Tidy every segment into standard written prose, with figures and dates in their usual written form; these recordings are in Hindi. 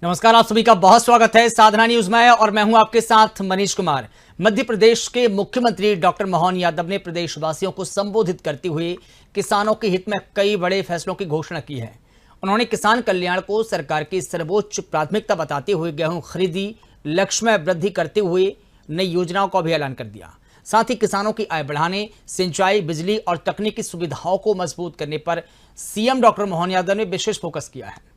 नमस्कार, आप सभी का बहुत स्वागत है साधना न्यूज में और मैं हूं आपके साथ मनीष कुमार। मध्य प्रदेश के मुख्यमंत्री डॉक्टर मोहन यादव ने प्रदेशवासियों को संबोधित करते हुए किसानों के हित में कई बड़े फैसलों की घोषणा की है। उन्होंने किसान कल्याण को सरकार की सर्वोच्च प्राथमिकता बताते हुए गेहूं खरीदी लक्ष्य में वृद्धि करते हुए नई योजनाओं का भी ऐलान कर दिया। साथ ही किसानों की आय बढ़ाने, सिंचाई, बिजली और तकनीकी सुविधाओं को मजबूत करने पर सीएम डॉक्टर मोहन यादव ने विशेष फोकस किया है।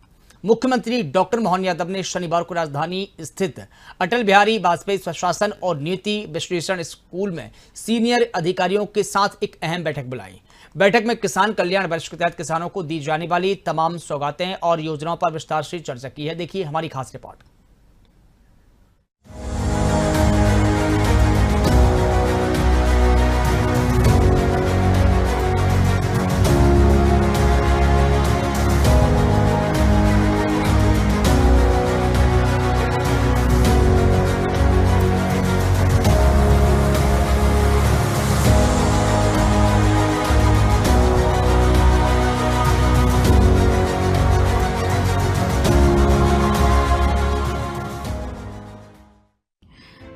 मुख्यमंत्री डॉक्टर मोहन यादव ने शनिवार को राजधानी स्थित अटल बिहारी वाजपेयी स्वशासन और नीति विश्लेषण स्कूल में सीनियर अधिकारियों के साथ एक अहम बैठक बुलाई। बैठक में किसान कल्याण वर्ष के तहत किसानों को दी जाने वाली तमाम सौगातें और योजनाओं पर विस्तार से चर्चा की है। देखिए हमारी खास रिपोर्ट।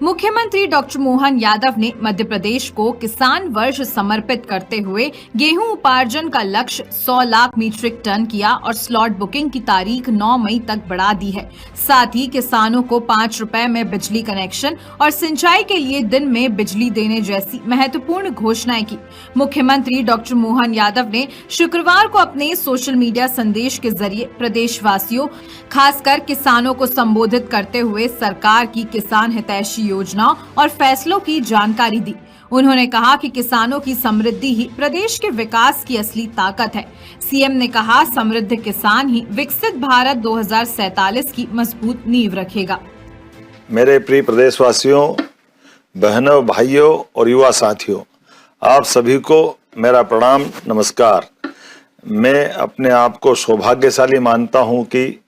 मुख्यमंत्री डॉक्टर मोहन यादव ने मध्य प्रदेश को किसान वर्ष समर्पित करते हुए गेहूं उपार्जन का लक्ष्य 100 लाख मीट्रिक टन किया और स्लॉट बुकिंग की तारीख 9 मई तक बढ़ा दी है। साथ ही किसानों को 5 रुपए में बिजली कनेक्शन और सिंचाई के लिए दिन में बिजली देने जैसी महत्वपूर्ण घोषणाएं की। मुख्यमंत्री डॉक्टर मोहन यादव ने शुक्रवार को अपने सोशल मीडिया संदेश के जरिए प्रदेशवासियों, खासकर किसानों को संबोधित करते हुए सरकार की किसान हितैषी योजनाओं और फैसलों की जानकारी दी। उन्होंने कहा कि किसानों की समृद्धि ही प्रदेश के विकास की असली ताकत है। सीएम ने कहा, समृद्ध किसान ही विकसित भारत 2047 की मजबूत नींव रखेगा। मेरे प्रिय प्रदेशवासियों, बहनों, भाइयों और युवा साथियों, आप सभी को मेरा प्रणाम, नमस्कार। मैं अपने आप को सौभाग्यशाली मानता हूं कि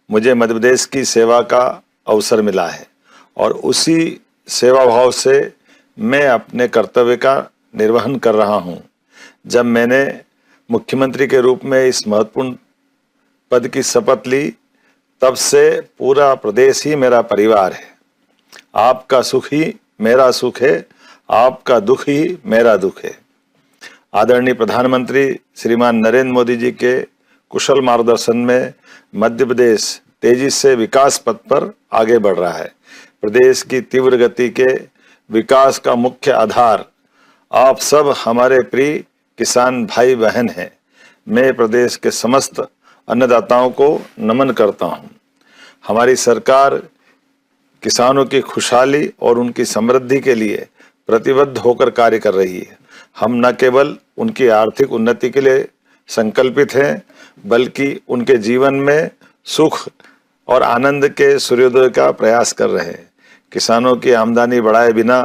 मुझे मध्य प्रदेश की सेवा का अवसर मिला है और उसी सेवा भाव से मैं अपने कर्तव्य का निर्वहन कर रहा हूं। जब मैंने मुख्यमंत्री के रूप में इस महत्वपूर्ण पद की शपथ ली, तब से पूरा प्रदेश ही मेरा परिवार है। आपका सुख ही मेरा सुख है, आपका दुख ही मेरा दुख है। आदरणीय प्रधानमंत्री श्रीमान नरेंद्र मोदी जी के कुशल मार्गदर्शन में मध्य प्रदेश तेजी से विकास पथ पर आगे बढ़ रहा है। प्रदेश की तीव्र गति के विकास का मुख्य आधार आप सब हमारे प्रिय किसान भाई बहन हैं। मैं प्रदेश के समस्त अन्नदाताओं को नमन करता हूं। हमारी सरकार किसानों की खुशहाली और उनकी समृद्धि के लिए प्रतिबद्ध होकर कार्य कर रही है। हम न केवल उनकी आर्थिक उन्नति के लिए संकल्पित हैं, बल्कि उनके जीवन में सुख और आनंद के सूर्योदय का प्रयास कर रहे हैं। किसानों की आमदनी बढ़ाए बिना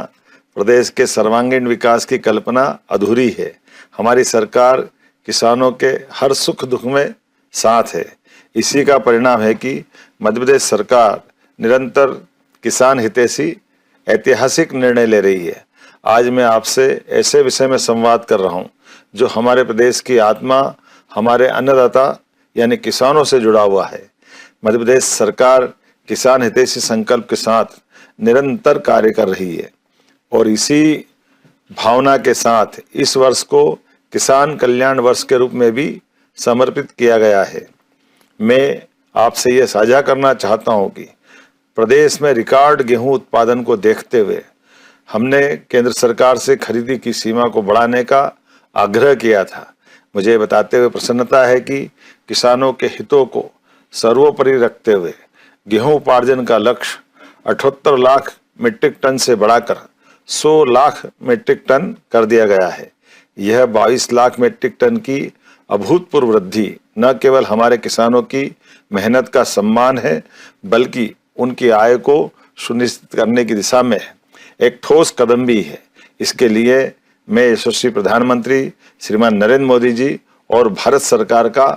प्रदेश के सर्वांगीण विकास की कल्पना अधूरी है। हमारी सरकार किसानों के हर सुख दुख में साथ है। इसी का परिणाम है कि मध्य प्रदेश सरकार निरंतर किसान हितैषी ऐतिहासिक निर्णय ले रही है। आज मैं आपसे ऐसे विषय में संवाद कर रहा हूँ जो हमारे प्रदेश की आत्मा, हमारे अन्नदाता यानी किसानों से जुड़ा हुआ है। मध्य प्रदेश सरकार किसान हितैषी संकल्प के साथ निरंतर कार्य कर रही है और इसी भावना के साथ इस वर्ष को किसान कल्याण वर्ष के रूप में भी समर्पित किया गया है। मैं आपसे ये साझा करना चाहता हूँ कि प्रदेश में रिकॉर्ड गेहूं उत्पादन को देखते हुए हमने केंद्र सरकार से खरीदी की सीमा को बढ़ाने का आग्रह किया था। मुझे बताते हुए प्रसन्नता है कि किसानों के हितों को सर्वोपरि रखते हुए गेहूं उपार्जन का लक्ष्य 78 लाख मीट्रिक टन से बढ़ाकर 100 लाख मीट्रिक टन कर दिया गया है। यह 22 लाख मीट्रिक टन की अभूतपूर्व वृद्धि न केवल हमारे किसानों की मेहनत का सम्मान है, बल्कि उनकी आय को सुनिश्चित करने की दिशा में एक ठोस कदम भी है। इसके लिए मैं यशस्वी प्रधानमंत्री श्रीमान नरेंद्र मोदी जी और भारत सरकार का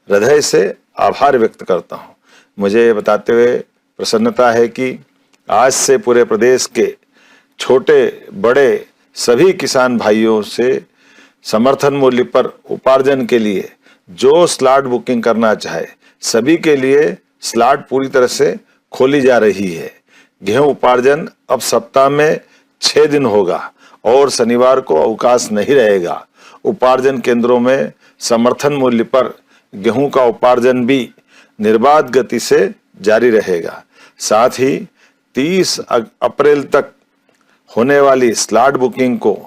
हृदय से आभार व्यक्त करता हूं। मुझे ये बताते हुए प्रसन्नता है कि आज से पूरे प्रदेश के छोटे बड़े सभी किसान भाइयों से समर्थन मूल्य पर उपार्जन के लिए जो स्लॉट बुकिंग करना चाहे, सभी के लिए स्लॉट पूरी तरह से खोली जा रही है। गेहूं उपार्जन अब सप्ताह में 6 दिन होगा और शनिवार को अवकाश नहीं रहेगा। उपार्जन केंद्रों में समर्थन मूल्य पर गेहूं का उपार्जन भी निर्बाध गति से जारी रहेगा। साथ ही 30 अप्रैल तक होने वाली स्लॉट बुकिंग को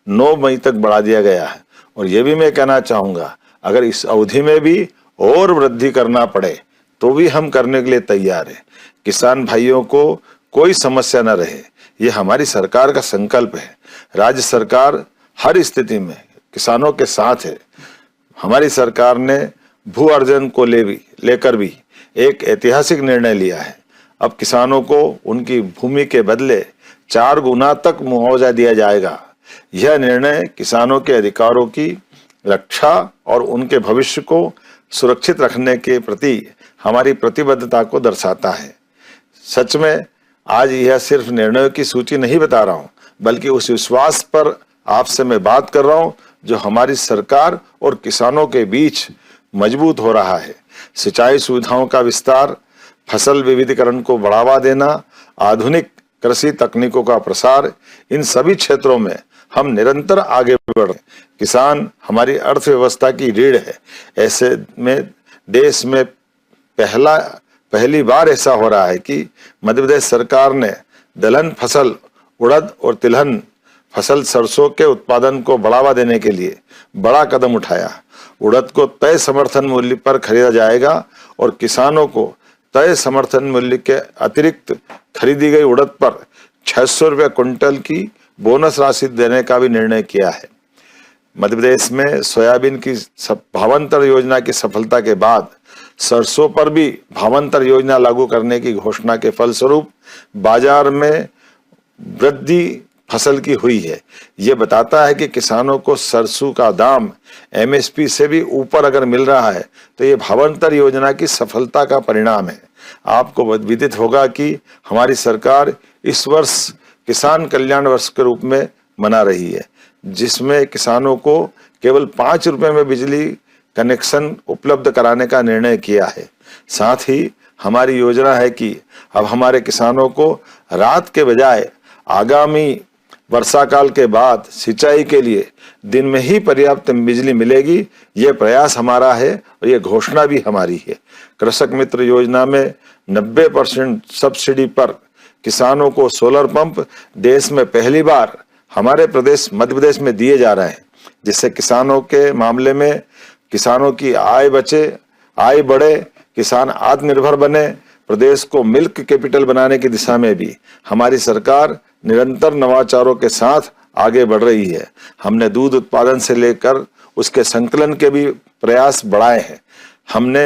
9 मई तक बढ़ा दिया गया है। और ये भी मैं कहना चाहूंगा, अगर इस अवधि में भी और वृद्धि करना पड़े तो भी हम करने के लिए तैयार हैं। किसान भाइयों को कोई समस्या न रहे, ये हमारी सरकार का संकल्प है। राज्य सरकार हर स्थिति में किसानों के साथ है। हमारी सरकार ने भू अर्जन को लेकर भी एक ऐतिहासिक निर्णय लिया है। अब किसानों को उनकी भूमि के बदले 4 गुना तक मुआवजा दिया जाएगा। यह निर्णय किसानों के अधिकारों की रक्षा और उनके भविष्य को सुरक्षित रखने के प्रति हमारी प्रतिबद्धता को दर्शाता है। सच में आज यह सिर्फ निर्णयों की सूची नहीं बता रहा हूं, बल्कि उस विश्वास पर आपसे मैं बात कर रहा हूं जो हमारी सरकार और किसानों के बीच मजबूत हो रहा है। सिंचाई सुविधाओं का विस्तार, फसल विविधीकरण को बढ़ावा देना, आधुनिक कृषि तकनीकों का प्रसार, इन सभी क्षेत्रों में हम निरंतर आगे बढ़ रहे हैं। किसान हमारी अर्थव्यवस्था की रीढ़ है। ऐसे में देश में पहली बार ऐसा हो रहा है कि मध्य प्रदेश सरकार ने दलहन फसल, उड़द और तिलहन फसल सरसों के उत्पादन को बढ़ावा देने के लिए बड़ा कदम उठाया। उड़द को तय समर्थन मूल्य पर खरीदा जाएगा और किसानों को तय समर्थन मूल्य के अतिरिक्त खरीदी गई उड़द पर 600 रुपये क्विंटल की बोनस राशि देने का भी निर्णय किया है। मध्य प्रदेश में सोयाबीन की भावांतर योजना की सफलता के बाद सरसों पर भी भावांतर योजना लागू करने की घोषणा के फलस्वरूप बाजार में वृद्धि फसल की हुई है। ये बताता है कि किसानों को सरसों का दाम एमएसपी से भी ऊपर अगर मिल रहा है तो ये भावांतर योजना की सफलता का परिणाम है। आपको विदित होगा कि हमारी सरकार इस वर्ष किसान कल्याण वर्ष के रूप में मना रही है, जिसमें किसानों को केवल 5 रुपए में बिजली कनेक्शन उपलब्ध कराने का निर्णय किया है। साथ ही हमारी योजना है कि अब हमारे किसानों को रात के बजाय आगामी वर्षा काल के बाद सिंचाई के लिए दिन में ही पर्याप्त बिजली मिलेगी। ये प्रयास हमारा है और ये घोषणा भी हमारी है। कृषक मित्र योजना में 90% सब्सिडी पर किसानों को सोलर पंप देश में पहली बार हमारे प्रदेश मध्य प्रदेश में दिए जा रहे हैं, जिससे किसानों के मामले में किसानों की आय बढ़े, किसान आत्मनिर्भर बने। प्रदेश को मिल्क कैपिटल बनाने की दिशा में भी हमारी सरकार निरंतर नवाचारों के साथ आगे बढ़ रही है। हमने दूध उत्पादन से लेकर उसके संकलन के भी प्रयास बढ़ाए हैं। हमने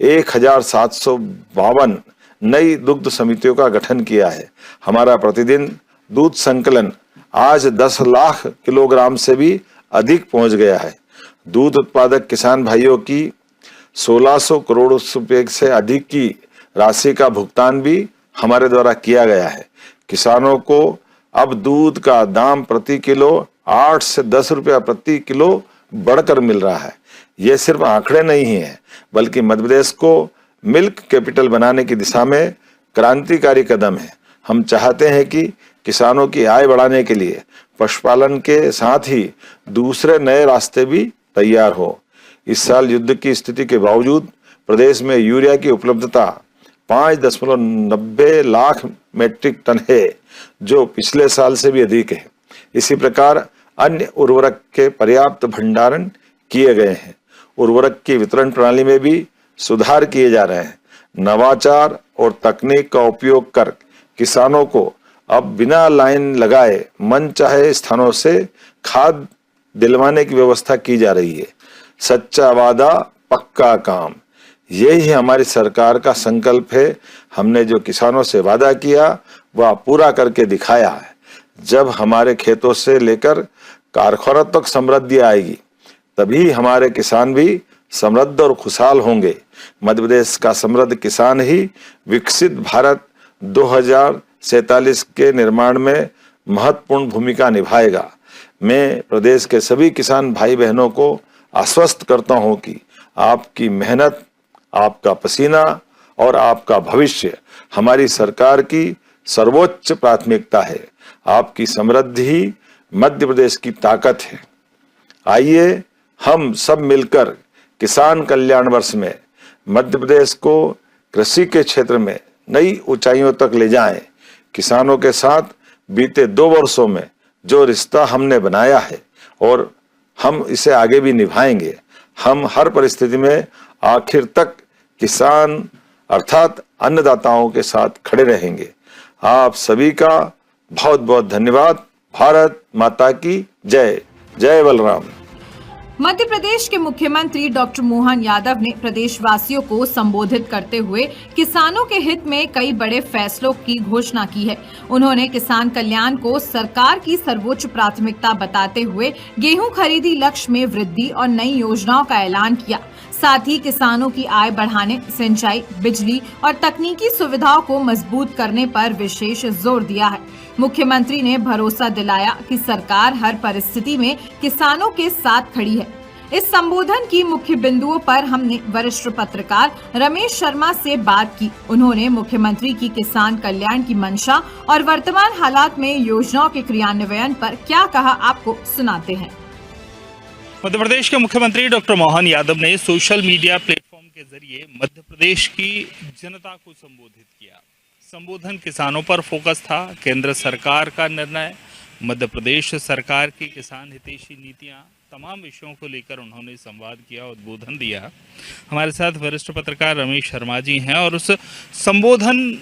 1752 नई दुग्ध समितियों का गठन किया है। हमारा प्रतिदिन दूध संकलन आज 10 लाख किलोग्राम से भी अधिक पहुंच गया है। दूध उत्पादक किसान भाइयों की 1600 करोड़ रुपए से अधिक की राशि का भुगतान भी हमारे द्वारा किया गया है। किसानों को अब दूध का दाम प्रति किलो 8 से 10 रुपया प्रति किलो बढ़कर मिल रहा है। ये सिर्फ आंकड़े नहीं है, बल्कि मध्य प्रदेश को मिल्क कैपिटल बनाने की दिशा में क्रांतिकारी कदम है। हम चाहते हैं कि किसानों की आय बढ़ाने के लिए पशुपालन के साथ ही दूसरे नए रास्ते भी तैयार हो। इस साल युद्ध की स्थिति के बावजूद प्रदेश में यूरिया की उपलब्धता 5.90 लाख मेट्रिक टन है, जो पिछले साल से भी अधिक है। इसी प्रकार अन्य उर्वरक के पर्याप्त भंडारण किए गए हैं। उर्वरक की वितरण प्रणाली में भी सुधार किए जा रहे हैं। नवाचार और तकनीक का उपयोग कर किसानों को अब बिना लाइन लगाए मनचाहे स्थानों से खाद दिलवाने की व्यवस्था की जा रही है। सच्चा वादा पक्का काम, यही हमारी सरकार का संकल्प है। हमने जो किसानों से वादा किया वह पूरा करके दिखाया है। जब हमारे खेतों से लेकर कारखानों तक समृद्धि आएगी, तभी हमारे किसान भी समृद्ध और खुशहाल होंगे। मध्य प्रदेश का समृद्ध किसान ही विकसित भारत 2047 के निर्माण में महत्वपूर्ण भूमिका निभाएगा। मैं प्रदेश के सभी किसान भाई बहनों को आश्वस्त करता हूं कि आपकी मेहनत, आपका पसीना और आपका भविष्य हमारी सरकार की सर्वोच्च प्राथमिकता है। आपकी समृद्धि ही मध्य प्रदेश की ताकत है। आइए हम सब मिलकर किसान कल्याण वर्ष में मध्य प्रदेश को कृषि के क्षेत्र में नई ऊंचाइयों तक ले जाएं। किसानों के साथ बीते 2 वर्षों में जो रिश्ता हमने बनाया है और हम इसे आगे भी निभाएंगे। हम हर परिस्थिति में आखिर तक किसान अर्थात अन्नदाताओं के साथ खड़े रहेंगे। आप सभी का बहुत बहुत धन्यवाद। भारत माता की जय। जय बलराम। मध्य प्रदेश के मुख्यमंत्री डॉक्टर मोहन यादव ने प्रदेशवासियों को संबोधित करते हुए किसानों के हित में कई बड़े फैसलों की घोषणा की है। उन्होंने किसान कल्याण को सरकार की सर्वोच्च प्राथमिकता बताते हुए गेहूं खरीदी लक्ष्य में वृद्धि और नई योजनाओं का ऐलान किया। साथ ही किसानों की आय बढ़ाने, सिंचाई, बिजली और तकनीकी सुविधाओं को मजबूत करने पर विशेष जोर दिया है। मुख्यमंत्री ने भरोसा दिलाया कि सरकार हर परिस्थिति में किसानों के साथ खड़ी है। इस संबोधन की मुख्य बिंदुओं पर हमने वरिष्ठ पत्रकार रमेश शर्मा से बात की। उन्होंने मुख्यमंत्री की किसान कल्याण की मंशा और वर्तमान हालात में योजनाओं के क्रियान्वयन पर क्या कहा, आपको सुनाते हैं। मध्य प्रदेश के मुख्यमंत्री डॉक्टर मोहन यादव ने सोशल मीडिया प्लेटफॉर्म के जरिए मध्य प्रदेश की जनता को संबोधित किया। संबोधन किसानों पर फोकस था। केंद्र सरकार का निर्णय, मध्य प्रदेश सरकार की किसान हितैषी नीतियां, तमाम विषयों को लेकर उन्होंने संवाद किया, उद्बोधन दिया। हमारे साथ वरिष्ठ पत्रकार रमेश शर्मा जी हैं और उस संबोधन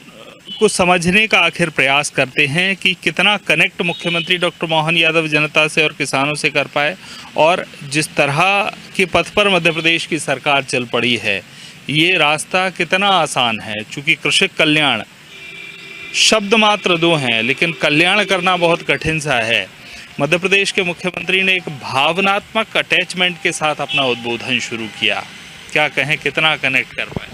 को समझने का आखिर प्रयास करते हैं कि कितना कनेक्ट मुख्यमंत्री डॉक्टर मोहन यादव जनता से और किसानों से कर पाए, और जिस तरह के पथ पर मध्य प्रदेश की सरकार चल पड़ी है, ये रास्ता कितना आसान है। चूँकि कृषि कल्याण शब्द मात्र 2 हैं, लेकिन कल्याण करना बहुत कठिन सा है। मध्य प्रदेश के मुख्यमंत्री ने एक भावनात्मक अटैचमेंट के साथ अपना उद्बोधन शुरू किया। क्या कहें, कितना कनेक्ट कर पाए?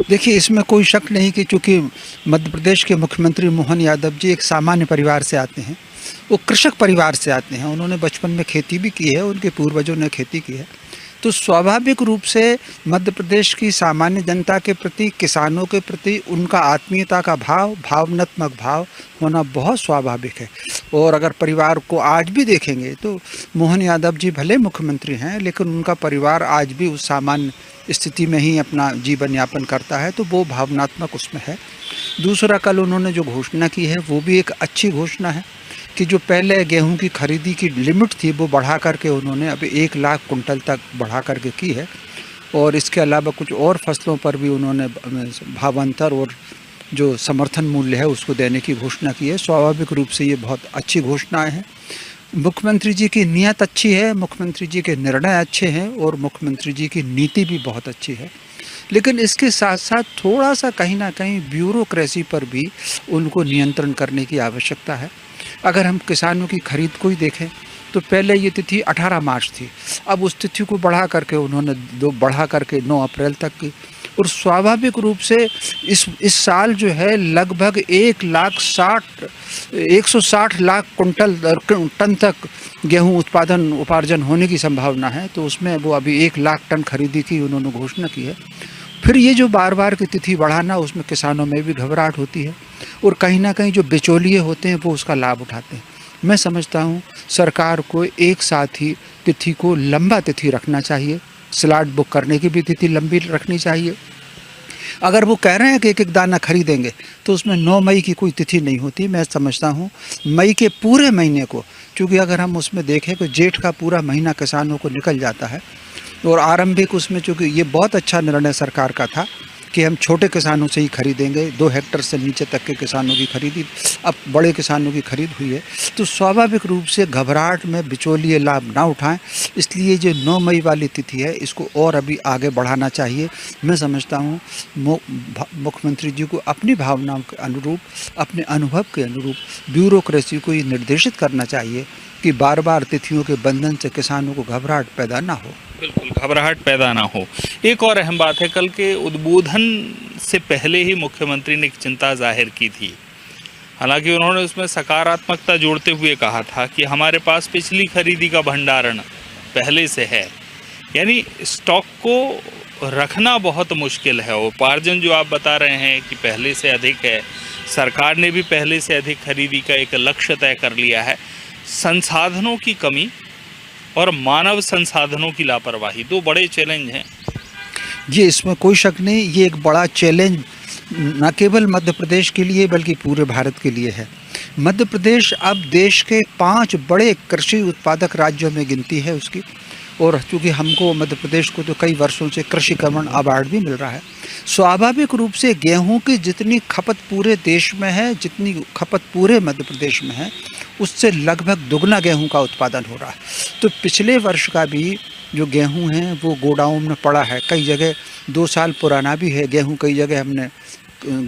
देखिए, इसमें कोई शक नहीं कि चूँकि मध्य प्रदेश के मुख्यमंत्री मोहन यादव जी एक सामान्य परिवार से आते हैं, वो कृषक परिवार से आते हैं। उन्होंने बचपन में खेती भी की है, उनके पूर्वजों ने खेती की है, तो स्वाभाविक रूप से मध्य प्रदेश की सामान्य जनता के प्रति, किसानों के प्रति उनका आत्मीयता का भाव, भावनात्मक भाव होना बहुत स्वाभाविक है। और अगर परिवार को आज भी देखेंगे तो मोहन यादव जी भले मुख्यमंत्री हैं, लेकिन उनका परिवार आज भी उस सामान्य स्थिति में ही अपना जीवन यापन करता है, तो वो भावनात्मक उसमें है। दूसरा, कल उन्होंने जो घोषणा की है वो भी एक अच्छी घोषणा है कि जो पहले गेहूं की खरीदी की लिमिट थी वो बढ़ा करके उन्होंने अभी 1 लाख कुंटल तक बढ़ा करके की है। और इसके अलावा कुछ और फसलों पर भी उन्होंने भावांतर और जो समर्थन मूल्य है उसको देने की घोषणा की है। स्वाभाविक रूप से ये बहुत अच्छी घोषणाएं हैं। मुख्यमंत्री जी की नीयत अच्छी है, मुख्यमंत्री जी के निर्णय अच्छे हैं और मुख्यमंत्री जी की नीति भी बहुत अच्छी है। लेकिन इसके साथ साथ थोड़ा सा कहीं ना कहीं ब्यूरोक्रेसी पर भी उनको नियंत्रण करने की आवश्यकता है। अगर हम किसानों की खरीद को ही देखें तो पहले ये तिथि 18 मार्च थी, अब उस तिथि को बढ़ा करके उन्होंने 9 अप्रैल तक की। और स्वाभाविक रूप से इस साल जो है लगभग 160 लाख कुंटल टन तक गेहूं उपार्जन होने की संभावना है। तो उसमें वो अभी 1 लाख टन खरीदी की उन्होंने घोषणा की है। फिर ये जो बार की तिथि बढ़ाना, उसमें किसानों में भी घबराहट होती है और कहीं ना कहीं जो बिचौलिए होते हैं वो उसका लाभ उठाते हैं। मैं समझता हूँ सरकार को एक साथ ही तिथि को लंबा तिथि रखना चाहिए, स्लॉट बुक करने की भी तिथि लंबी रखनी चाहिए। अगर वो कह रहे हैं कि एक दाना खरीदेंगे तो उसमें 9 मई की कोई तिथि नहीं होती। मैं समझता हूँ मई के पूरे महीने को, क्योंकि अगर हम उसमें देखें तो जेठ का पूरा महीना किसानों को निकल जाता है और आरंभिक उसमें, चूँकि ये बहुत अच्छा निर्णय सरकार का था कि हम छोटे किसानों से ही खरीदेंगे, 2 हेक्टेयर से नीचे तक के किसानों की खरीदी, अब बड़े किसानों की खरीद हुई है, तो स्वाभाविक रूप से घबराहट में बिचौलिए लाभ ना उठाएं। इसलिए जो 9 मई वाली तिथि है इसको और अभी आगे बढ़ाना चाहिए। मैं समझता हूँ मुख्यमंत्री जी को अपनी भावनाओं के अनुरूप, अपने अनुभव के अनुरूप ब्यूरोक्रेसी को ये निर्देशित करना चाहिए कि बार तिथियों के बंधन से किसानों को घबराहट पैदा ना हो। बिल्कुल, घबराहट पैदा ना हो। एक और अहम बात है, कल के उद्बोधन से पहले ही मुख्यमंत्री ने एक चिंता जाहिर की थी। हालांकि उन्होंने उसमें सकारात्मकता जोड़ते हुए कहा था कि हमारे पास पिछली खरीदी का भंडारण पहले से है, यानी स्टॉक को रखना बहुत मुश्किल है। उपार्जन जो आप बता रहे हैं कि पहले से अधिक है, सरकार ने भी पहले से अधिक खरीदी का एक लक्ष्य तय कर लिया है। संसाधनों की कमी और मानव संसाधनों की लापरवाही दो बड़े चैलेंज हैं। ये इसमें कोई शक नहीं, ये एक बड़ा चैलेंज न केवल मध्य प्रदेश के लिए बल्कि पूरे भारत के लिए है। मध्य प्रदेश अब देश के 5 बड़े कृषि उत्पादक राज्यों में गिनती है उसकी, और चूँकि हमको मध्य प्रदेश को तो कई वर्षों से कृषि कर्मण अवार्ड भी मिल रहा है। स्वाभाविक रूप से गेहूं की जितनी खपत पूरे देश में है, जितनी खपत पूरे मध्य प्रदेश में है, उससे लगभग दुगना गेहूं का उत्पादन हो रहा है। तो पिछले वर्ष का भी जो गेहूं है वो गोडाउन में पड़ा है, कई जगह 2 साल पुराना भी है गेहूं, कई जगह हमने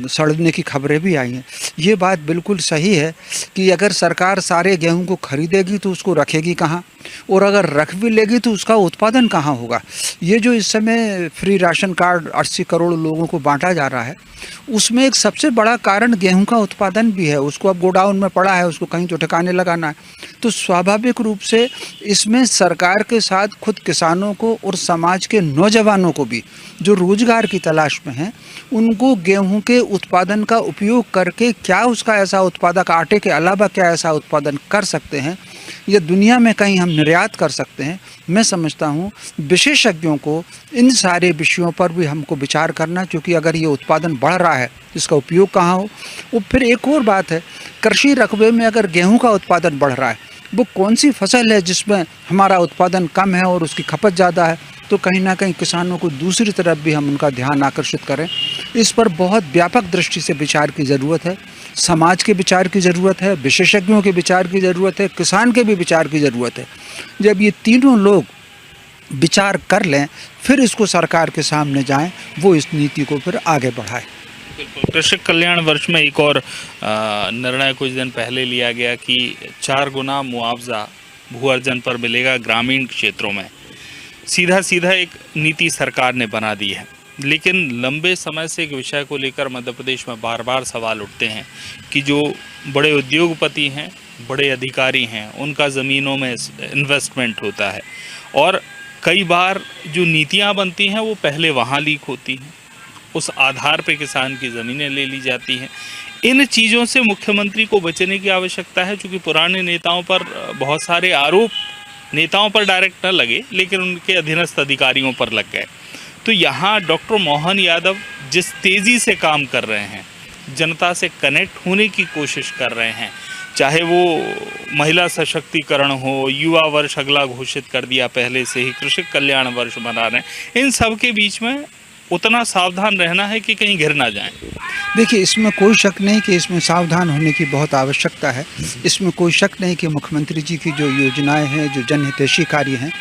सड़ने की खबरें भी आई हैं। ये बात बिल्कुल सही है कि अगर सरकार सारे गेहूं को खरीदेगी तो उसको रखेगी कहाँ, और अगर रख भी लेगी तो उसका उत्पादन कहाँ होगा। ये जो इस समय फ्री राशन कार्ड 80 करोड़ लोगों को बांटा जा रहा है, उसमें एक सबसे बड़ा कारण गेहूं का उत्पादन भी है। उसको अब गोडाउन में पड़ा है, उसको कहीं तो ठिकाने लगाना है। तो स्वाभाविक रूप से इसमें सरकार के साथ खुद किसानों को और समाज के नौजवानों को भी जो रोजगार की तलाश में हैं, उनको गेहूं के उत्पादन का उपयोग करके क्या उसका ऐसा उत्पादक, आटे के अलावा क्या ऐसा उत्पादन कर सकते हैं या दुनिया में कहीं हम निर्यात कर सकते हैं। मैं समझता हूँ विशेषज्ञों को इन सारे विषयों पर भी हमको विचार करना, क्योंकि अगर ये उत्पादन बढ़ रहा है इसका उपयोग कहाँ हो। और फिर एक और बात है, कृषि रकबे में अगर गेहूं का उत्पादन बढ़ रहा है, वो कौन सी फसल है जिसमें हमारा उत्पादन कम है और उसकी खपत ज़्यादा है, तो कहीं ना कहीं किसानों को दूसरी तरफ भी हम उनका ध्यान आकर्षित करें। इस पर बहुत व्यापक दृष्टि से विचार की ज़रूरत है, समाज के विचार की ज़रूरत है, विशेषज्ञों के विचार की ज़रूरत है, किसान के भी विचार की ज़रूरत है। जब ये तीनों लोग विचार कर लें फिर इसको सरकार के सामने जाएं, वो इस नीति को फिर आगे बढ़ाए। बिल्कुल। कृषक कल्याण वर्ष में एक और निर्णय कुछ दिन पहले लिया गया कि 4 गुना मुआवजा भू अर्जन पर मिलेगा ग्रामीण क्षेत्रों में। सीधा एक नीति सरकार ने बना दी है, लेकिन लंबे समय से एक विषय को लेकर मध्य प्रदेश में बार बार सवाल उठते हैं कि जो बड़े उद्योगपति हैं, बड़े अधिकारी हैं, उनका ज़मीनों में इन्वेस्टमेंट होता है और कई बार जो नीतियां बनती हैं वो पहले वहाँ लीक होती हैं, उस आधार पे किसान की ज़मीनें ले ली जाती हैं। इन चीज़ों से मुख्यमंत्री को बचने की आवश्यकता है, क्योंकि पुराने नेताओं पर बहुत सारे आरोप नेताओं पर डायरेक्ट न लगे लेकिन उनके अधीनस्थ अधिकारियों पर लग गए। तो यहाँ डॉक्टर मोहन यादव जिस तेज़ी से काम कर रहे हैं, जनता से कनेक्ट होने की कोशिश कर रहे हैं, चाहे वो महिला सशक्तिकरण हो, युवा वर्ष अगला घोषित कर दिया पहले से ही, कृषक कल्याण वर्ष मना रहे हैं, इन सब के बीच में उतना सावधान रहना है कि कहीं गिर ना जाएं। देखिए, इसमें कोई शक नहीं कि इसमें सावधान होने की बहुत आवश्यकता है। इसमें कोई शक नहीं कि मुख्यमंत्री जी की जो योजनाएं हैं, जो जनहितैषी कार्य हैं,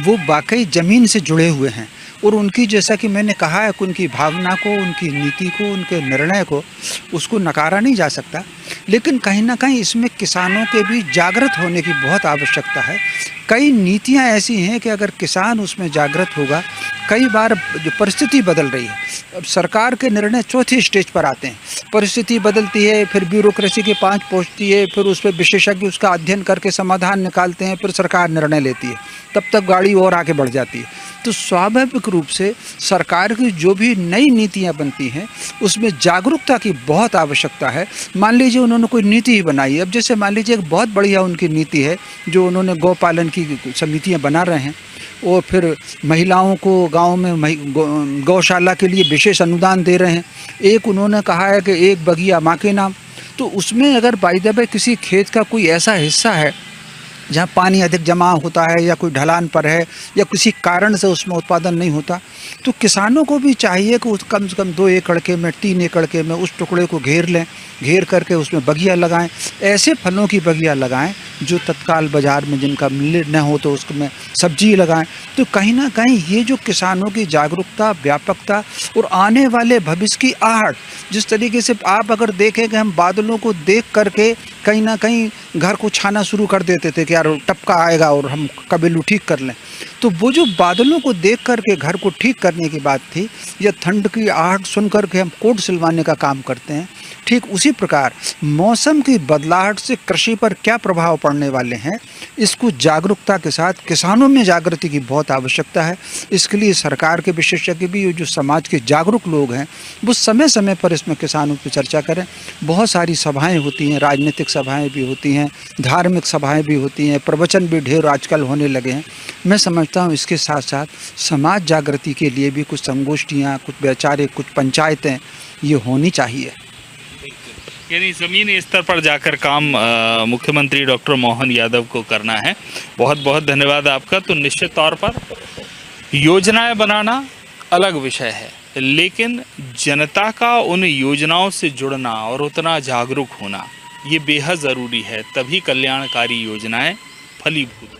वो वाकई ज़मीन से जुड़े हुए हैं और उनकी, जैसा कि मैंने कहा है, उनकी भावना को, उनकी नीति को, उनके निर्णय को, उसको नकारा नहीं जा सकता। लेकिन कहीं ना कहीं इसमें किसानों के भी जागृत होने की बहुत आवश्यकता है। कई नीतियां ऐसी हैं कि अगर किसान उसमें जागृत होगा, कई बार जो परिस्थिति बदल रही है, अब सरकार के निर्णय चौथी स्टेज पर आते हैं, परिस्थिति बदलती है, फिर ब्यूरोक्रेसी के पांच पहुंचती है, फिर उस पर विशेषज्ञ उसका अध्ययन करके समाधान निकालते हैं, फिर सरकार निर्णय लेती है, तब तक गाड़ी और आगे बढ़ जाती है। तो स्वाभाविक रूप से सरकार की जो भी नई नीतियां बनती हैं उसमें जागरूकता की बहुत आवश्यकता है। मान लीजिए उन्होंने कोई नीति ही बनाई है, अब जैसे मान लीजिए एक बहुत बढ़िया उनकी नीति है जो उन्होंने गौपालन की समितियां बना रहे हैं और फिर महिलाओं को गांव में गौशाला के लिए विशेष अनुदान दे रहे हैं। एक उन्होंने कहा है कि एक बगिया माँ के नाम। तो उसमें अगर बाय द वे किसी खेत का कोई ऐसा हिस्सा है जहाँ पानी अधिक जमा होता है या कोई ढलान पर है या किसी कारण से उसमें उत्पादन नहीं होता, तो किसानों को भी चाहिए कि उस कम से कम 2 एकड़ के में, 3 एकड़ के में उस टुकड़े को घेर लें, घेर करके उसमें बगिया लगाएं। ऐसे फलों की बगिया लगाएं जो तत्काल बाज़ार में जिनका मिल न हो तो उसमें सब्जी लगाएं। तो कहीं ना कहीं ये जो किसानों की जागरूकता, व्यापकता और आने वाले भविष्य की आहट, जिस तरीके से आप अगर देखें कि हम बादलों को देख करके कहीं ना कहीं घर को छाना शुरू कर देते थे कि यार टपका आएगा और हम कबीलू ठीक कर लें, तो वो जो बादलों को देख करके घर को ठीक करने की बात थी, या ठंड की आहट सुन करके हम कोट सिलवाने का काम करते हैं, ठीक उसी प्रकार मौसम की बदलाहट से कृषि पर क्या प्रभाव पड़ने वाले हैं, इसको जागरूकता के साथ किसानों में जागृति की बहुत आवश्यकता है। इसके लिए सरकार के विशेषज्ञ भी, जो समाज के जागरूक लोग हैं, वो समय समय पर इसमें किसानों की चर्चा करें। बहुत सारी सभाएं होती हैं, राजनीतिक सभाएं भी होती हैं, धार्मिक सभाएं भी होती हैं, प्रवचन भी ढेर आजकल होने लगे हैं। मैं समझता हूँ इसके साथ साथ समाज जागृति के लिए भी कुछ संगोष्ठियाँ, कुछ वैचारिक, कुछ पंचायतें ये होनी चाहिए। यानी ज़मीनी स्तर पर जाकर काम मुख्यमंत्री डॉक्टर मोहन यादव को करना है। बहुत बहुत धन्यवाद आपका। तो निश्चित तौर पर योजनाएं बनाना अलग विषय है, लेकिन जनता का उन योजनाओं से जुड़ना और उतना जागरूक होना ये बेहद ज़रूरी है, तभी कल्याणकारी योजनाएं फलीभूत हों।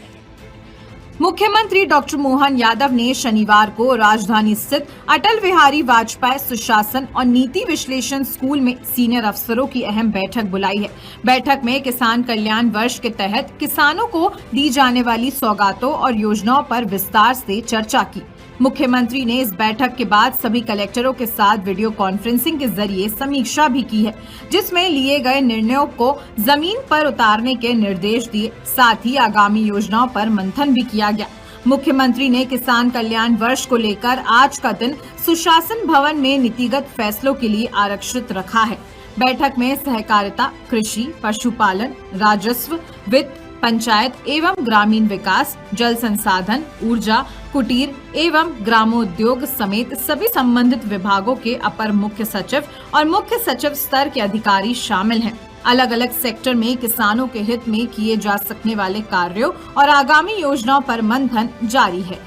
मुख्यमंत्री डॉक्टर मोहन यादव ने शनिवार को राजधानी स्थित अटल बिहारी वाजपेयी सुशासन और नीति विश्लेषण स्कूल में सीनियर अफसरों की अहम बैठक बुलाई है। बैठक में किसान कल्याण वर्ष के तहत किसानों को दी जाने वाली सौगातों और योजनाओं पर विस्तार से चर्चा की। मुख्यमंत्री ने इस बैठक के बाद सभी कलेक्टरों के साथ वीडियो कॉन्फ्रेंसिंग के जरिए समीक्षा भी की है, जिसमें लिए गए निर्णयों को जमीन पर उतारने के निर्देश दिए। साथ ही आगामी योजनाओं पर मंथन भी किया गया। मुख्यमंत्री ने किसान कल्याण वर्ष को लेकर आज का दिन सुशासन भवन में नीतिगत फैसलों के लिए आरक्षित रखा है। बैठक में सहकारिता, कृषि, पशुपालन, राजस्व, वित्त, पंचायत एवं ग्रामीण विकास, जल संसाधन, ऊर्जा, कुटीर एवं ग्रामोद्योग समेत सभी संबंधित विभागों के अपर मुख्य सचिव और मुख्य सचिव स्तर के अधिकारी शामिल हैं। अलग अलग सेक्टर में किसानों के हित में किए जा सकने वाले कार्यों और आगामी योजनाओं पर मंथन जारी है।